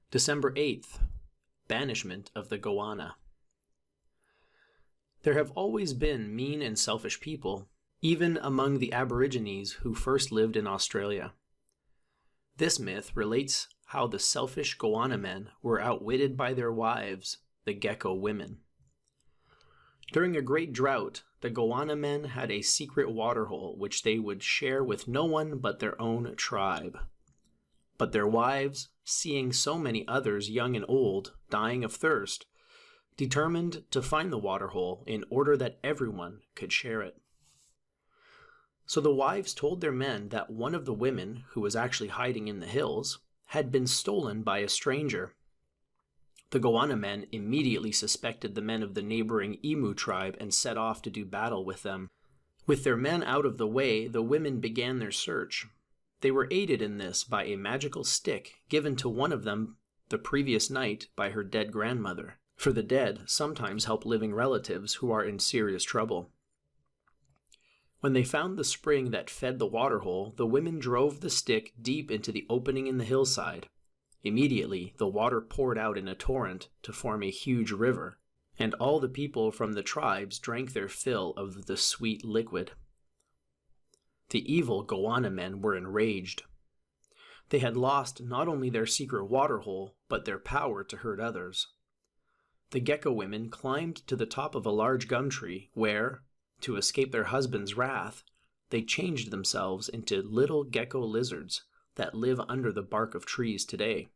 December 8th, Banishment of the Goanna. There have always been mean and selfish people, even among the Aborigines who first lived in Australia. This myth relates how the selfish Goanna-men were outwitted by their wives, the Gecko-women. During a great drought, the Goanna-men had a secret waterhole which they would share with no one but their own tribe. But their wives, seeing so many others, young and old, dying of thirst, determined to find the waterhole in order that everyone could share it. So the wives told their men that one of the women, who was actually hiding in the hills, had been stolen by a stranger. The Goanna-men immediately suspected the men of the neighboring Emu tribe and set off to do battle with them. With their men out of the way, the women began their search. They were aided in this by a magical stick given to one of them the previous night by her dead grandmother, for the dead sometimes help living relatives who are in serious trouble. When they found the spring that fed the waterhole, the women drove the stick deep into the opening in the hillside. Immediately, the water poured out in a torrent to form a huge river, and all the people from the tribes drank their fill of the sweet liquid. The evil Goanna-men were enraged. They had lost not only their secret waterhole, but their power to hurt others. The Gecko-women climbed to the top of a large gum tree where, to escape their husband's wrath, they changed themselves into little gecko lizards that live under the bark of trees today.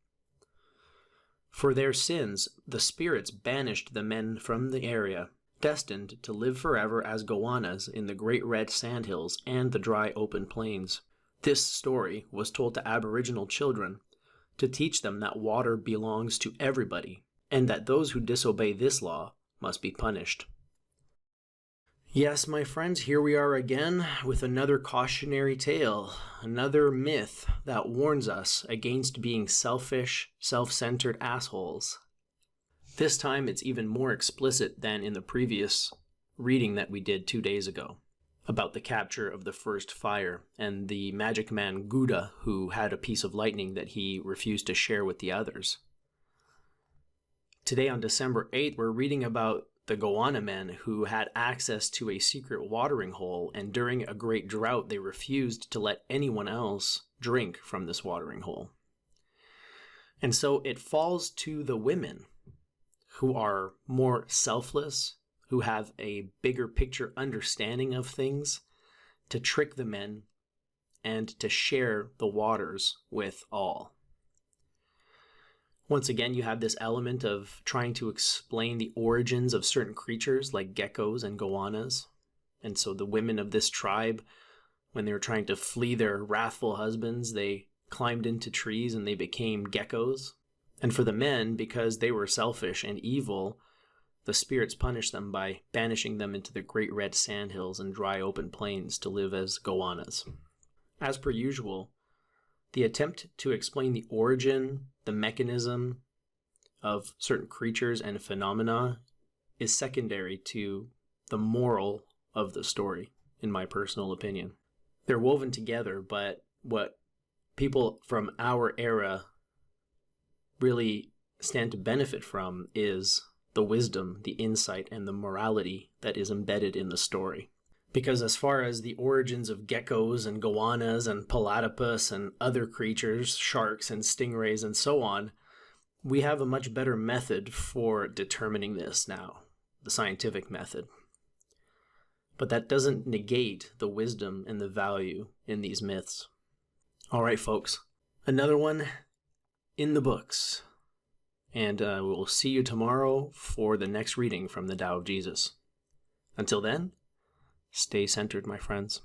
For their sins, the spirits banished the men from the area, destined to live forever as goannas in the great red sandhills and the dry open plains. This story was told to Aboriginal children to teach them that water belongs to everybody, and that those who disobey this law must be punished. Yes, my friends, here we are again with another cautionary tale, another myth that warns us against being selfish, self-centered assholes. This time it's even more explicit than in the previous reading that we did 2 days ago about the capture of the first fire and the magic man Gouda, who had a piece of lightning that he refused to share with the others. Today on December 8th, we're reading about the Goanna-men who had access to a secret watering hole, and during a great drought they refused to let anyone else drink from this watering hole. And so it falls to the women, who are more selfless, who have a bigger picture understanding of things, to trick the men and to share the waters with all. Once again, you have this element of trying to explain the origins of certain creatures like geckos and goannas. And so the women of this tribe, when they were trying to flee their wrathful husbands, they climbed into trees and they became geckos. And for the men, because they were selfish and evil, the spirits punished them by banishing them into the great red sandhills and dry open plains to live as goannas. As per usual, the attempt to explain the origin, the mechanism of certain creatures and phenomena is secondary to the moral of the story, in my personal opinion. They're woven together, but what people from our era really stand to benefit from is the wisdom, the insight, and the morality that is embedded in the story. Because as far as the origins of geckos and goannas and platypus and other creatures, sharks and stingrays and so on, we have a much better method for determining this now, the scientific method. But that doesn't negate the wisdom and the value in these myths. All right, folks, another one in the books. And we'll see you tomorrow for the next reading from the Tao of Jesus. Until then, stay centered, my friends.